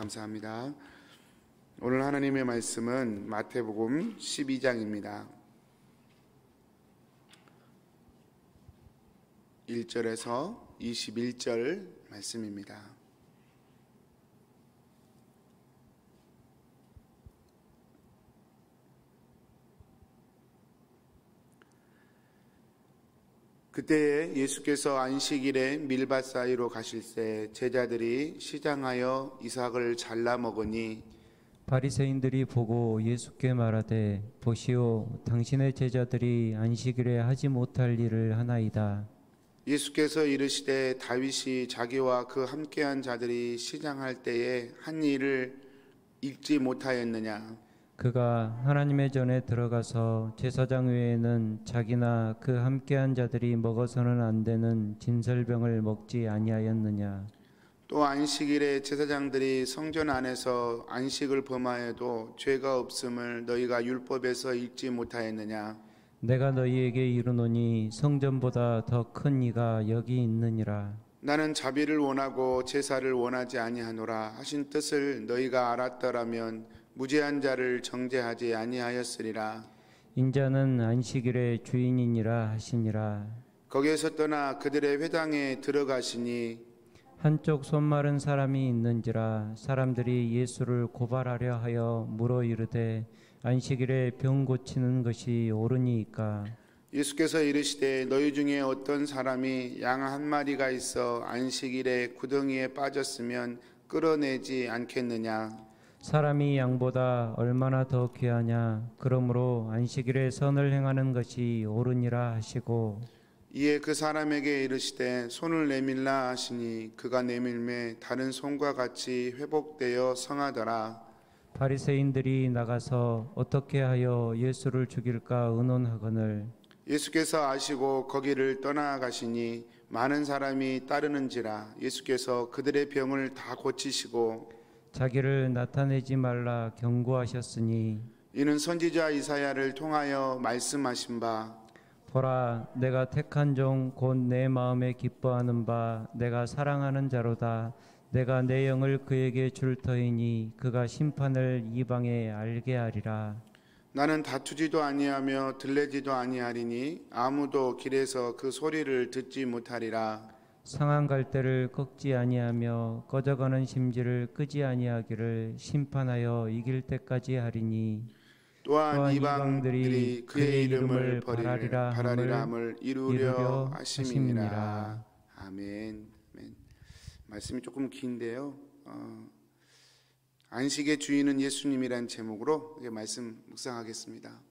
감사합니다. 오늘 하나님의 말씀은 마태복음 12장입니다. 1절에서 21절 말씀입니다. 그때에 예수께서 안식일에 밀밭 사이로 가실새 제자들이 시장하여 이삭을 잘라 먹으니 바리새인들이 보고 예수께 말하되 보시오 당신의 제자들이 안식일에 하지 못할 일을 하나이다. 예수께서 이르시되 다윗이 자기와 그 함께한 자들이 시장할 때에 한 일을 읽지 못하였느냐. 그가 하나님의 전에 들어가서 제사장 외에는 자기나 그 함께한 자들이 먹어서는 안 되는 진설병을 먹지 아니하였느냐. 또 안식일에 제사장들이 성전 안에서 안식을 범하여도 죄가 없음을 너희가 율법에서 읽지 못하였느냐. 내가 너희에게 이르노니 성전보다 더 큰 이가 여기 있느니라. 나는 자비를 원하고 제사를 원하지 아니하노라 하신 뜻을 너희가 알았더라면 무죄한 자를 정죄하지 아니하였으리라. 인자는 안식일의 주인이니라 하시니라. 거기에서 떠나 그들의 회당에 들어가시니 한쪽 손 마른 사람이 있는지라. 사람들이 예수를 고발하려 하여 물어 이르되 안식일에 병 고치는 것이 옳으니이까. 예수께서 이르시되 너희 중에 어떤 사람이 양 한 마리가 있어 안식일에 구덩이에 빠졌으면 끌어내지 않겠느냐. 사람이 양보다 얼마나 더 귀하냐. 그러므로 안식일에 선을 행하는 것이 옳으니라 하시고 이에 그 사람에게 이르시되 손을 내밀라 하시니 그가 내밀매 다른 손과 같이 회복되어 성하더라. 바리새인들이 나가서 어떻게 하여 예수를 죽일까 의논하거늘 예수께서 아시고 거기를 떠나가시니 많은 사람이 따르는지라. 예수께서 그들의 병을 다 고치시고 자기를 나타내지 말라 경고하셨으니 이는 선지자 이사야를 통하여 말씀하신 바 보라 내가 택한 종 곧 내 마음에 기뻐하는 바 내가 사랑하는 자로다. 내가 내 영을 그에게 줄 터이니 그가 심판을 이방에 알게 하리라. 나는 다투지도 아니하며 들레지도 아니하리니 아무도 길에서 그 소리를 듣지 못하리라. 상한 갈대를 꺾지 아니하며 꺼져가는 심지를 끄지 아니하기를 심판하여 이길 때까지 하리니 또한 이방들이 그의 이름을 바라리라 함을 이루려 하심이니라. 아멘. 말씀이 조금 긴데요. 안식의 주인은 예수님이란 제목으로 말씀 묵상하겠습니다.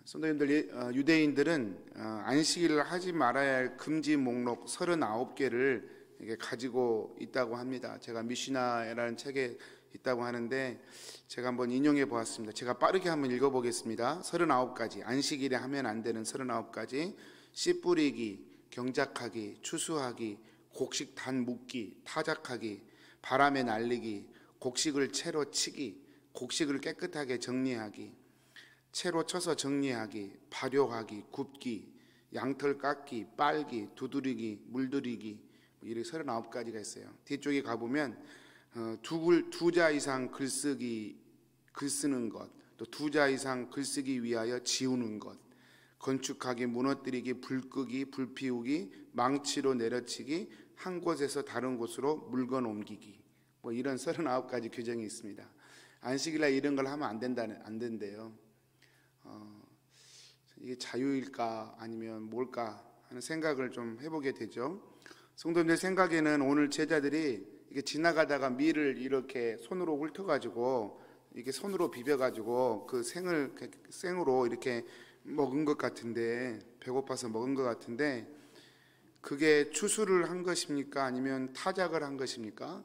성도님들, 유대인들은 안식일을 하지 말아야 할 금지 목록 39개를 가지고 있다고 합니다. 제가 미시나라는 책에 있다고 하는데 제가 한번 인용해 보았습니다. 제가 빠르게 한번 읽어보겠습니다. 39가지, 안식일에 하면 안 되는 39가지. 씨 뿌리기, 경작하기, 추수하기, 곡식 단 묶기, 타작하기, 바람에 날리기, 곡식을 채로 치기, 곡식을 깨끗하게 정리하기, 채로 쳐서 정리하기, 발효하기, 굽기, 양털 깎기, 빨기, 두드리기, 물들이기, 이렇게 39가지가 있어요. 뒤쪽에 가보면 두 자 이상 글쓰기, 글 쓰는 것, 또 두 자 이상 글쓰기 위하여 지우는 것, 건축하기, 무너뜨리기, 불 끄기, 불 피우기, 망치로 내려치기, 한 곳에서 다른 곳으로 물건 옮기기, 이런 39가지 규정이 있습니다. 안식일날 이런 걸 하면 안 된대요. 이게 자유일까 아니면 뭘까 하는 생각을 좀 해보게 되죠. 성도님들 생각에는 오늘 제자들이 이게 지나가다가 밀을 이렇게 손으로 훑어가지고 이렇게 손으로 비벼가지고 그 생으로 이렇게 먹은 것 같은데, 배고파서 먹은 것 같은데, 그게 추수를 한 것입니까 아니면 타작을 한 것입니까?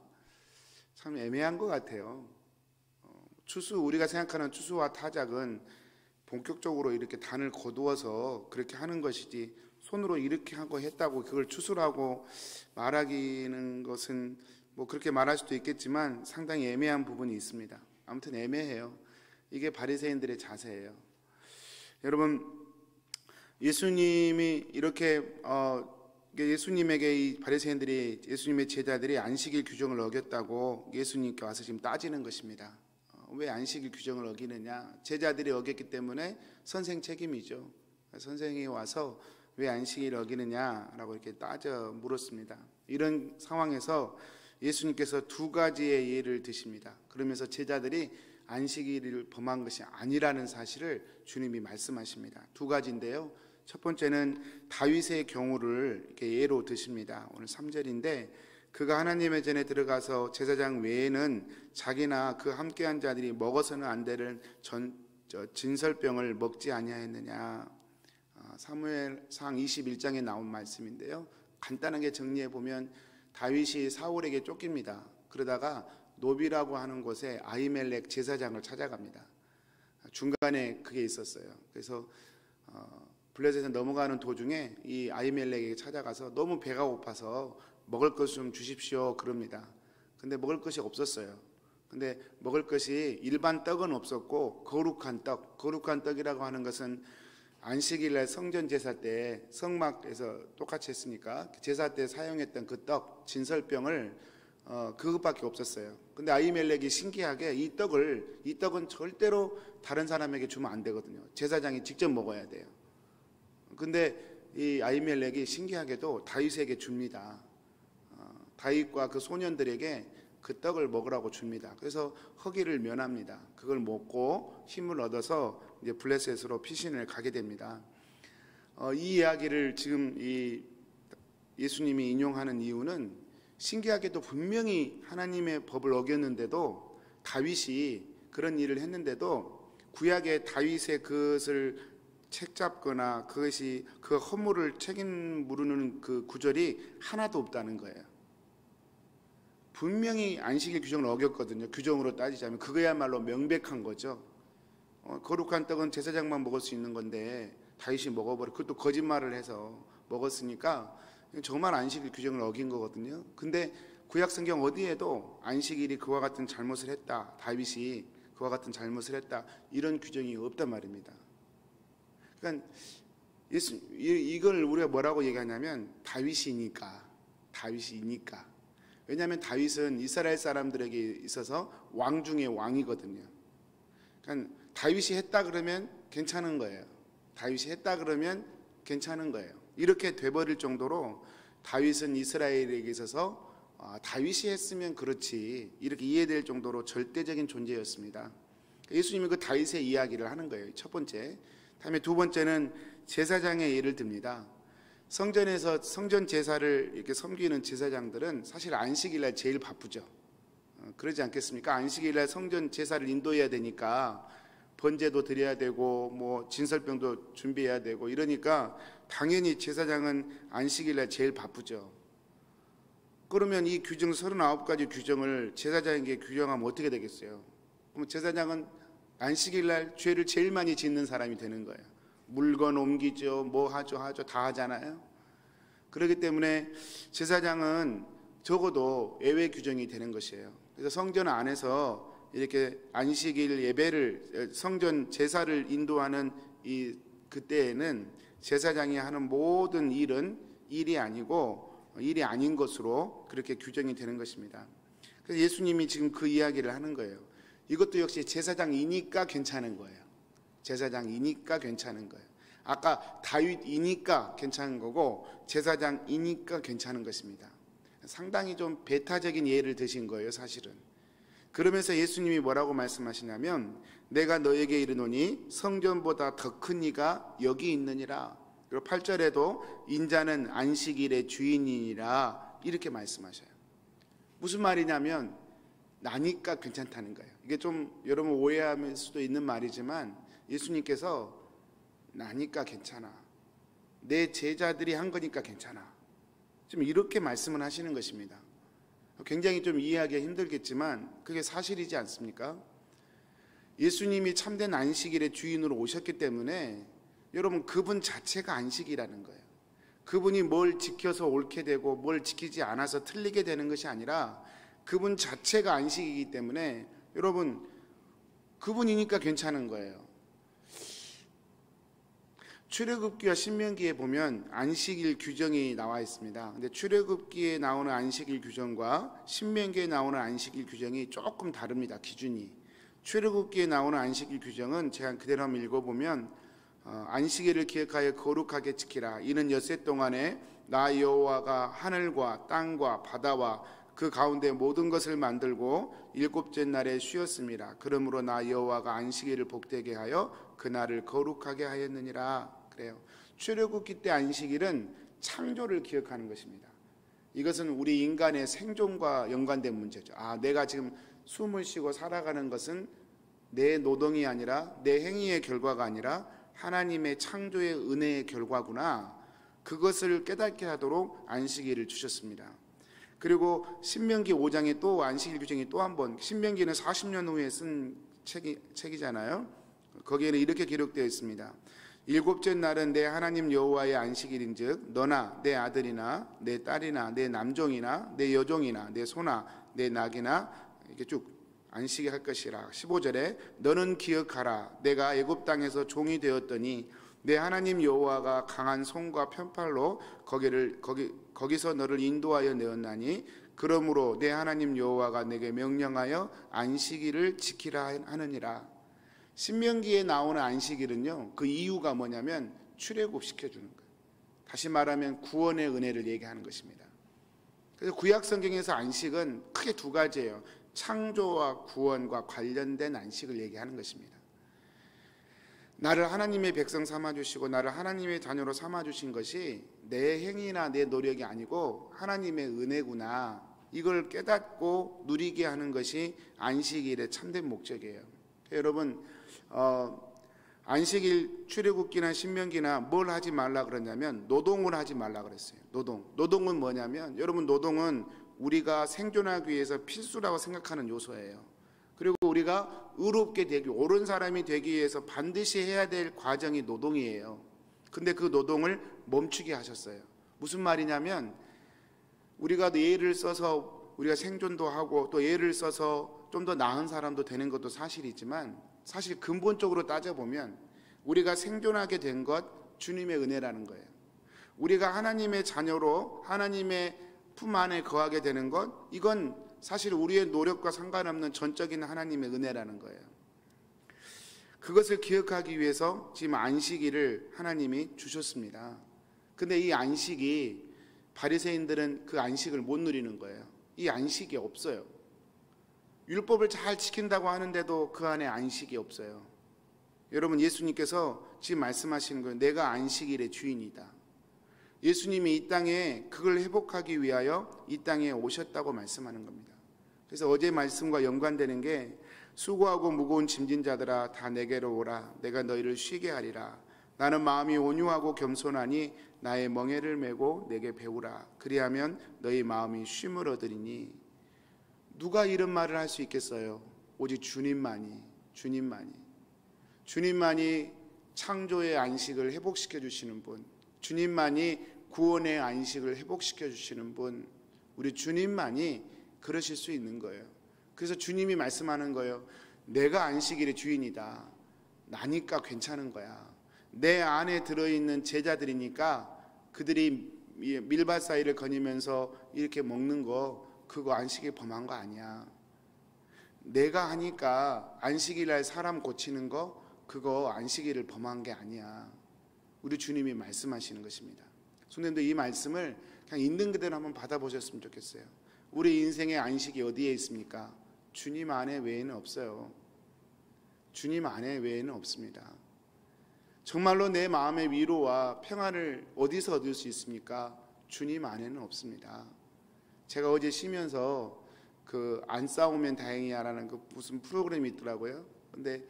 참 애매한 것 같아요. 우리가 생각하는 추수와 타작은 본격적으로 이렇게 단을 거두어서 그렇게 하는 것이지, 손으로 이렇게 하고 했다고 그걸 추수라고 말하기는 것은 그렇게 말할 수도 있겠지만 상당히 애매한 부분이 있습니다. 아무튼 애매해요. 이게 바리새인들의 자세예요. 여러분, 예수님이 이렇게 예수님에게 이 바리새인들이, 예수님의 제자들이 안식일 규정을 어겼다고 예수님께 와서 지금 따지는 것입니다. 왜 안식일 규정을 어기느냐? 제자들이 어겼기 때문에 선생 책임이죠. 선생이 와서 왜 안식일을 어기느냐라고 이렇게 따져 물었습니다. 이런 상황에서 예수님께서 두 가지의 예를 드십니다. 그러면서 제자들이 안식일을 범한 것이 아니라는 사실을 주님이 말씀하십니다. 두 가지인데요. 첫 번째는 다윗의 경우를 이렇게 예로 드십니다. 오늘 3절인데, 그가 하나님의 전에 들어가서 제사장 외에는 자기나 그 함께한 자들이 먹어서는 안 되는 진설병을 먹지 아니하였느냐. 사무엘상 21장에 나온 말씀인데요. 간단하게 정리해 보면 다윗이 사울에게 쫓깁니다. 그러다가 노비라고 하는 곳에 아히멜렉 제사장을 찾아갑니다. 중간에 그게 있었어요. 그래서 블레셋에 넘어가는 도중에 이 아히멜렉에게 찾아가서 너무 배가 고파서 먹을 것 좀 주십시오 그럽니다. 근데 먹을 것이 없었어요. 근데 먹을 것이 일반 떡은 없었고 거룩한 떡이라고 하는 것은 안식일날 성전 제사 때 성막에서 똑같이 했으니까 제사 때 사용했던 그 떡, 진설병을 그것밖에 없었어요. 근데 아히멜렉이 신기하게 이 떡은 절대로 다른 사람에게 주면 안 되거든요. 제사장이 직접 먹어야 돼요. 근데 이 아히멜렉이 신기하게도 다윗에게 줍니다. 다윗과 그 소년들에게 그 떡을 먹으라고 줍니다. 그래서 허기를 면합니다. 그걸 먹고 힘을 얻어서 이제 블레셋으로 피신을 가게 됩니다. 이 이야기를 지금 이 예수님이 인용하는 이유는 신기하게도 분명히 하나님의 법을 어겼는데도, 다윗이 그런 일을 했는데도 구약의 다윗의 그것을 책잡거나 그것이 그 허물을 책임 물으는 그 구절이 하나도 없다는 거예요. 분명히 안식일 규정을 어겼거든요. 규정으로 따지자면 그거야말로 명백한 거죠. 거룩한 떡은 제사장만 먹을 수 있는 건데 다윗이 먹어버려, 그것도 거짓말을 해서 먹었으니까 정말 안식일 규정을 어긴 거거든요. 근데 구약 성경 어디에도 안식일이 그와 같은 잘못을 했다, 다윗이 그와 같은 잘못을 했다, 이런 규정이 없단 말입니다. 그러니까 이걸 우리가 뭐라고 얘기하냐면 다윗이니까. 왜냐하면 다윗은 이스라엘 사람들에게 있어서 왕 중에 왕이거든요. 그러니까 다윗이 했다 그러면 괜찮은 거예요. 이렇게 돼버릴 정도로 다윗은 이스라엘에게 있어서 다윗이 했으면 그렇지, 이렇게 이해될 정도로 절대적인 존재였습니다. 예수님이 그 다윗의 이야기를 하는 거예요. 첫 번째. 다음에 두 번째는 제사장의 예를 듭니다. 성전에서 성전 제사를 이렇게 섬기는 제사장들은 사실 안식일날 제일 바쁘죠. 그러지 않겠습니까? 안식일날 성전 제사를 인도해야 되니까 번제도 드려야 되고 뭐 진설병도 준비해야 되고 이러니까 당연히 제사장은 안식일날 제일 바쁘죠. 그러면 이 규정 39가지 규정을 제사장에게 규정하면 어떻게 되겠어요? 그럼 제사장은 안식일날 죄를 제일 많이 짓는 사람이 되는 거예요. 물건 옮기죠, 뭐 하죠 다 하잖아요. 그렇기 때문에 제사장은 적어도 예외 규정이 되는 것이에요. 그래서 성전 안에서 이렇게 안식일 예배를, 성전 제사를 인도하는 이 그때에는 제사장이 하는 모든 일은 일이 아닌 것으로 그렇게 규정이 되는 것입니다. 그래서 예수님이 지금 그 이야기를 하는 거예요. 이것도 역시 제사장이니까 괜찮은 거예요. 아까 다윗이니까 괜찮은 거고 제사장이니까 괜찮은 것입니다. 상당히 좀 배타적인 예를 드신 거예요, 사실은. 그러면서 예수님이 뭐라고 말씀하시냐면, 내가 너에게 이르노니 성전보다 더 큰 이가 여기 있느니라. 그리고 8절에도 인자는 안식일의 주인이니라, 이렇게 말씀하셔요. 무슨 말이냐면 나니까 괜찮다는 거예요. 이게 좀 여러분 오해할 수도 있는 말이지만 예수님께서 나니까 괜찮아, 내 제자들이 한 거니까 괜찮아, 좀 이렇게 말씀을 하시는 것입니다. 굉장히 좀 이해하기가 힘들겠지만 그게 사실이지 않습니까? 예수님이 참된 안식일의 주인으로 오셨기 때문에 여러분 그분 자체가 안식이라는 거예요. 그분이 뭘 지켜서 옳게 되고 뭘 지키지 않아서 틀리게 되는 것이 아니라 그분 자체가 안식이기 때문에 여러분 그분이니까 괜찮은 거예요. 출애굽기와 신명기에 보면 안식일 규정이 나와 있습니다. 근데 출애굽기에 나오는 안식일 규정과 신명기에 나오는 안식일 규정이 조금 다릅니다. 기준이. 출애굽기에 나오는 안식일 규정은 제가 그대로 한번 읽어보면 안식일을 기억하여 거룩하게 지키라. 이는 엿새 동안에 나 여호와가 하늘과 땅과 바다와 그 가운데 모든 것을 만들고 일곱째 날에 쉬었습니다. 그러므로 나 여호와가 안식일을 복되게 하여 그날을 거룩하게 하였느니라. 그래요. 출애굽기 때 안식일은 창조를 기억하는 것입니다. 이것은 우리 인간의 생존과 연관된 문제죠. 내가 지금 숨을 쉬고 살아가는 것은 내 노동이 아니라 내 행위의 결과가 아니라 하나님의 창조의 은혜의 결과구나. 그것을 깨닫게 하도록 안식일을 주셨습니다. 그리고 신명기 5장에 또 안식일 규정이 또 한 번, 신명기는 40년 후에 쓴 책이잖아요. 거기에는 이렇게 기록되어 있습니다. 일곱째 날은 내 하나님 여호와의 안식일인즉 너나 내 아들이나 내 딸이나 내 남종이나 내 여종이나 내 소나 내 낙이나 이렇게 쭉 안식일 할 것이라. 15절에 너는 기억하라. 내가 애굽 땅에서 종이 되었더니 내 하나님 여호와가 강한 손과 편팔로 거기서 너를 인도하여 내었나니 그러므로 내 하나님 여호와가 내게 명령하여 안식일을 지키라 하느니라. 신명기에 나오는 안식일은요, 그 이유가 뭐냐면 출애굽시켜주는 거예요. 다시 말하면 구원의 은혜를 얘기하는 것입니다. 그래서 구약 성경에서 안식은 크게 두 가지예요. 창조와 구원과 관련된 안식을 얘기하는 것입니다. 나를 하나님의 백성 삼아주시고 나를 하나님의 자녀로 삼아주신 것이 내 행위나 내 노력이 아니고 하나님의 은혜구나. 이걸 깨닫고 누리게 하는 것이 안식일의 참된 목적이에요. 여러분, 안식일 출애굽기나 신명기나 뭘 하지 말라 그러냐면 노동을 하지 말라 그랬어요. 노동은 뭐냐면, 여러분, 노동은 우리가 생존하기 위해서 필수라고 생각하는 요소예요. 그리고 우리가 의롭게 되기, 옳은 사람이 되기 위해서 반드시 해야 될 과정이 노동이에요. 근데 그 노동을 멈추게 하셨어요. 무슨 말이냐면, 우리가 예를 써서 우리가 생존도 하고 또 예를 써서 좀 더 나은 사람도 되는 것도 사실이지만, 사실 근본적으로 따져보면 우리가 생존하게 된 것 주님의 은혜라는 거예요. 우리가 하나님의 자녀로 하나님의 품 안에 거하게 되는 것, 이건 사실 우리의 노력과 상관없는 전적인 하나님의 은혜라는 거예요. 그것을 기억하기 위해서 지금 안식일을 하나님이 주셨습니다. 근데 이 안식이, 바리새인들은 그 안식을 못 누리는 거예요. 이 안식이 없어요. 율법을 잘 지킨다고 하는데도 그 안에 안식이 없어요. 여러분, 예수님께서 지금 말씀하시는 거예요. 내가 안식일의 주인이다. 예수님이 이 땅에 그걸 회복하기 위하여 이 땅에 오셨다고 말씀하는 겁니다. 그래서 어제 말씀과 연관되는 게, 수고하고 무거운 짐진 자들아 다 내게로 오라. 내가 너희를 쉬게 하리라. 나는 마음이 온유하고 겸손하니 나의 멍에를 메고 내게 배우라. 그리하면 너희 마음이 쉼을 얻으리니. 누가 이런 말을 할 수 있겠어요? 오직 주님만이 창조의 안식을 회복시켜 주시는 분, 주님만이 구원의 안식을 회복시켜 주시는 분, 우리 주님만이 그러실 수 있는 거예요. 그래서 주님이 말씀하는 거예요. 내가 안식일의 주인이다. 나니까 괜찮은 거야. 내 안에 들어있는 제자들이니까 그들이 밀밭 사이를 거니면서 이렇게 먹는 거, 그거 안식일 범한 거 아니야. 내가 하니까 안식일 날 사람 고치는 거, 그거 안식일을 범한 게 아니야. 우리 주님이 말씀하시는 것입니다. 성도님들, 이 말씀을 그냥 있는 그대로 한번 받아보셨으면 좋겠어요. 우리 인생의 안식이 어디에 있습니까? 주님 안에 외에는 없어요. 주님 안에 외에는 없습니다. 정말로 내 마음의 위로와 평안을 어디서 얻을 수 있습니까? 주님 안에는 없습니다. 제가 어제 쉬면서 그 안 싸우면 다행이야라는 그 무슨 프로그램이 있더라고요. 근데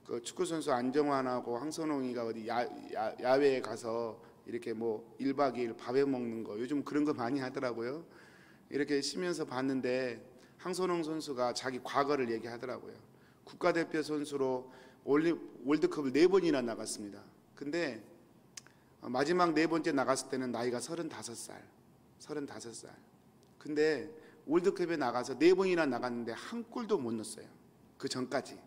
그 축구 선수 안정환하고 황선홍이가 어디 야외에 가서 이렇게 뭐 1박 2일 밥해 먹는 거, 요즘 그런 거 많이 하더라고요. 이렇게 쉬면서 봤는데 황선홍 선수가 자기 과거를 얘기하더라고요. 국가대표 선수로 월드컵을 4번이나 나갔습니다. 근데 마지막 4번째 나갔을 때는 나이가 35살. 근데 월드컵에 나가서 4번이나 나갔는데 한 골도 못 넣었어요. 그 전까지.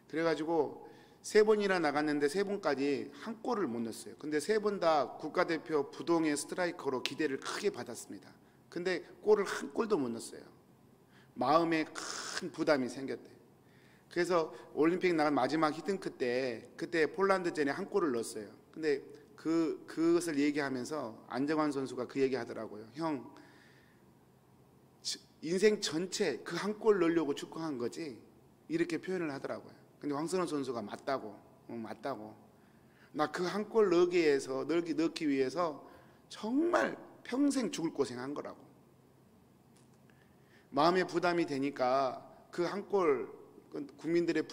그래가지고 3번이나 나갔는데 3번까지 한 골을 못 넣었어요. 근데 3번 다 국가대표 부동의 스트라이커로 기대를 크게 받았습니다. 근데 골을 한 골도 못 넣었어요. 마음에 큰 부담이 생겼대. 그래서 올림픽 나간 마지막 히든크 때 그때 폴란드전에 한 골을 넣었어요. 근데 그것을 얘기하면서 안정환 선수가 그 얘기 하더라고요. 형, 인생 전체 그 한 골 넣으려고 축구한 거지, 이렇게 표현을 하더라고요. 근데 황선우 선수가 맞다고. 나 그 한 골 넣기 위해서 정말 평생 죽을 고생한 거라고. 마음의 부담이 되니까 그 한 골, 국민들의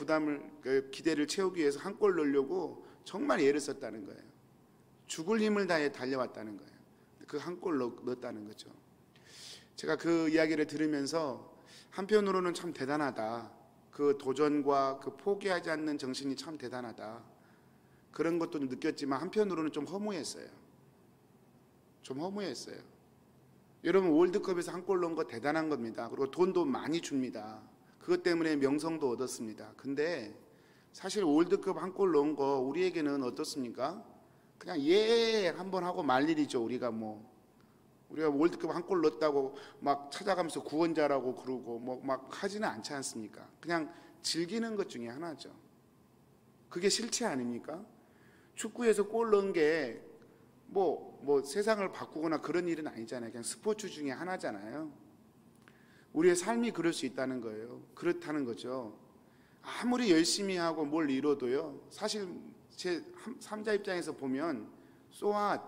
기대를 채우기 위해서 한 골 넣으려고 정말 애를 썼다는 거예요. 죽을 힘을 다해 달려왔다는 거예요. 그 한 골 넣었다는 거죠. 제가 그 이야기를 들으면서 한편으로는 참 대단하다. 그 도전과 그 포기하지 않는 정신이 참 대단하다. 그런 것도 느꼈지만 한편으로는 좀 허무했어요. 여러분, 월드컵에서 한 골 넣은 거 대단한 겁니다. 그리고 돈도 많이 줍니다. 그것 때문에 명성도 얻었습니다. 근데 사실 월드컵 한 골 넣은 거 우리에게는 어떻습니까? 그냥 한번 하고 말 일이죠. 우리가 월드컵 한 골 넣었다고 막 찾아가면서 구원자라고 그러고 막 하지는 않지 않습니까? 그냥 즐기는 것 중에 하나죠. 그게 실체 아닙니까? 축구에서 골 넣은 게 세상을 바꾸거나 그런 일은 아니잖아요. 그냥 스포츠 중에 하나잖아요. 우리의 삶이 그럴 수 있다는 거예요. 그렇다는 거죠. 아무리 열심히 하고 뭘 이뤄도요, 사실 제 3자 입장에서 보면 so what?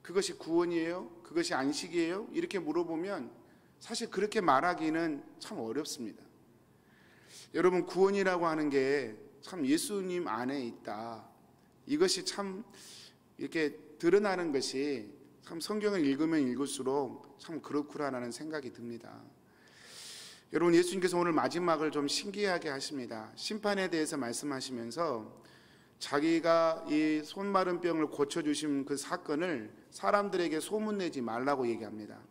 그것이 구원이에요? 그것이 안식이에요? 이렇게 물어보면 사실 그렇게 말하기는 참 어렵습니다. 여러분, 구원이라고 하는 게 참 예수님 안에 있다. 이것이 참 이렇게 드러나는 것이 참 성경을 읽으면 읽을수록 참 그렇구나라는 생각이 듭니다. 여러분, 예수님께서 오늘 마지막을 좀 신기하게 하십니다. 심판에 대해서 말씀하시면서 자기가 이 손마른 병을 고쳐주신 그 사건을 사람들에게 소문내지 말라고 얘기합니다.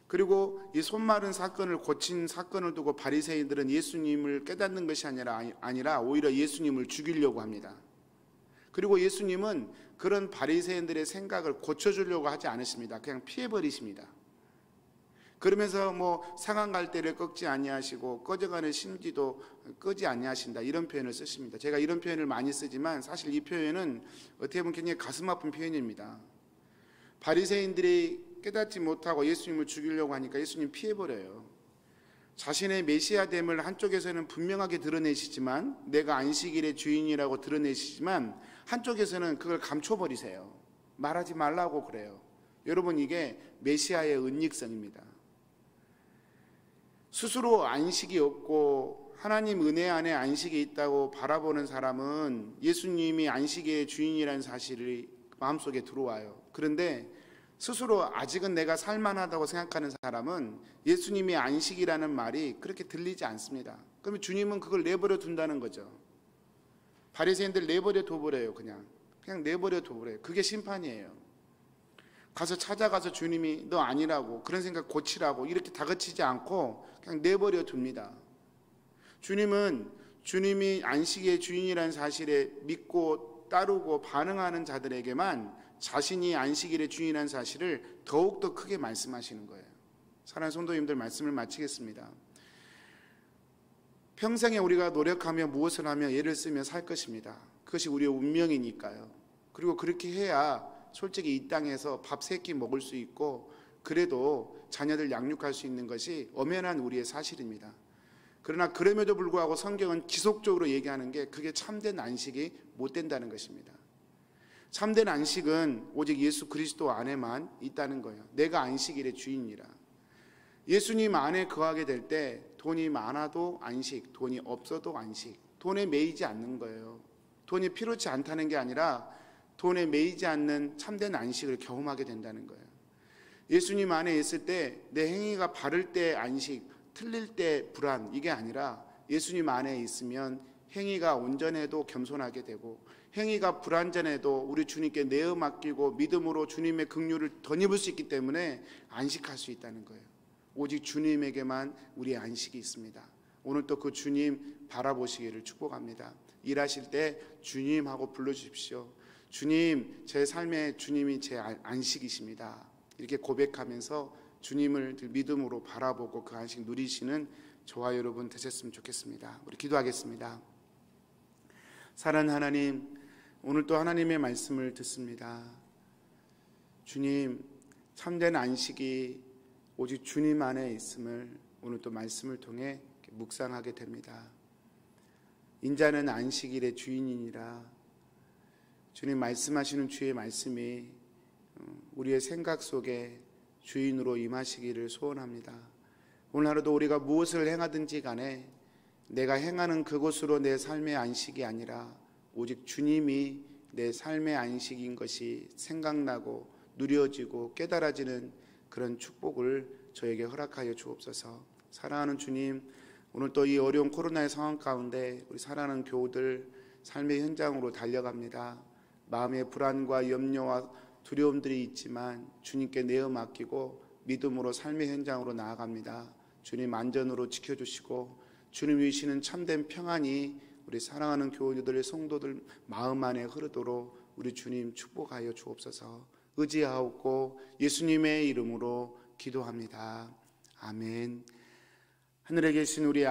그리고 이 손마른 사건을 고친 사건을 두고 바리새인들은 예수님을 깨닫는 것이 아니라 오히려 예수님을 죽이려고 합니다. 그리고 예수님은 그런 바리새인들의 생각을 고쳐주려고 하지 않으십니다. 그냥 피해버리십니다. 그러면서 상한 갈대를 꺾지 아니하시고 꺼져가는 심지도 끄지 아니하신다, 이런 표현을 쓰십니다. 제가 이런 표현을 많이 쓰지만 사실 이 표현은 어떻게 보면 굉장히 가슴 아픈 표현입니다. 바리새인들이 깨닫지 못하고 예수님을 죽이려고 하니까 예수님 피해버려요. 자신의 메시아됨을 한쪽에서는 분명하게 드러내시지만, 내가 안식일의 주인이라고 드러내시지만 한쪽에서는 그걸 감춰버리세요. 말하지 말라고 그래요. 여러분, 이게 메시아의 은닉성입니다. 스스로 안식이 없고 하나님 은혜 안에 안식이 있다고 바라보는 사람은 예수님이 안식의 주인이라는 사실이 마음속에 들어와요. 그런데 스스로 아직은 내가 살만하다고 생각하는 사람은 예수님이 안식이라는 말이 그렇게 들리지 않습니다. 그러면 주님은 그걸 내버려 둔다는 거죠. 바리새인들 내버려 둬버려요. 그냥 내버려 둬버려요. 그게 심판이에요. 찾아가서 주님이 너 아니라고, 그런 생각 고치라고 이렇게 다그치지 않고 그냥 내버려 둡니다. 주님이 안식의 주인이라는 사실에 믿고 따르고 반응하는 자들에게만 자신이 안식일의 주인이라는 사실을 더욱더 크게 말씀하시는 거예요. 사랑하는 성도님들, 말씀을 마치겠습니다. 평생에 우리가 노력하며 무엇을 하며 애를 쓰며 살 것입니다. 그것이 우리의 운명이니까요. 그리고 그렇게 해야 솔직히 이 땅에서 밥 3끼 먹을 수 있고, 그래도 자녀들 양육할 수 있는 것이 엄연한 우리의 사실입니다. 그러나 그럼에도 불구하고 성경은 지속적으로 얘기하는 게 그게 참된 안식이 못 된다는 것입니다. 참된 안식은 오직 예수 그리스도 안에만 있다는 거예요. 내가 안식일의 주인이라. 예수님 안에 거하게 될 때 돈이 많아도 안식, 돈이 없어도 안식, 돈에 매이지 않는 거예요. 돈이 필요치 않다는 게 아니라 돈에 매이지 않는 참된 안식을 경험하게 된다는 거예요. 예수님 안에 있을 때 내 행위가 바를 때 안식, 틀릴 때 불안, 이게 아니라 예수님 안에 있으면 행위가 온전해도 겸손하게 되고, 행위가 불완전해도 우리 주님께 내어 맡기고 믿음으로 주님의 긍휼을 덧입을 수 있기 때문에 안식할 수 있다는 거예요. 오직 주님에게만 우리의 안식이 있습니다. 오늘 또 그 주님 바라보시기를 축복합니다. 일하실 때 주님하고 불러주십시오. 주님, 제 삶의 주님이 제 안식이십니다. 이렇게 고백하면서 주님을 믿음으로 바라보고 그 안식 누리시는 저와 여러분 되셨으면 좋겠습니다. 우리 기도하겠습니다. 사랑하는 하나님, 오늘 또 하나님의 말씀을 듣습니다. 주님, 참된 안식이 오직 주님 안에 있음을 오늘 또 말씀을 통해 묵상하게 됩니다. 인자는 안식일의 주인이니라. 주님 말씀하시는 주의 말씀이 우리의 생각 속에 주인으로 임하시기를 소원합니다. 오늘 하루도 우리가 무엇을 행하든지 간에 내가 행하는 그곳으로 내 삶의 안식이 아니라 오직 주님이 내 삶의 안식인 것이 생각나고 누려지고 깨달아지는 그런 축복을 저에게 허락하여 주옵소서. 사랑하는 주님, 오늘 또 이 어려운 코로나의 상황 가운데 우리 사랑하는 교우들 삶의 현장으로 달려갑니다. 마음의 불안과 염려와 두려움들이 있지만 주님께 내어 맡기고 믿음으로 삶의 현장으로 나아갑니다. 주님 안전으로 지켜주시고 주님 주시는 참된 평안이 우리 사랑하는 교우들 성도들 마음 안에 흐르도록 우리 주님 축복하여 주옵소서. 의지하옵고 예수님의 이름으로 기도합니다. 아멘. 하늘에 계신 우리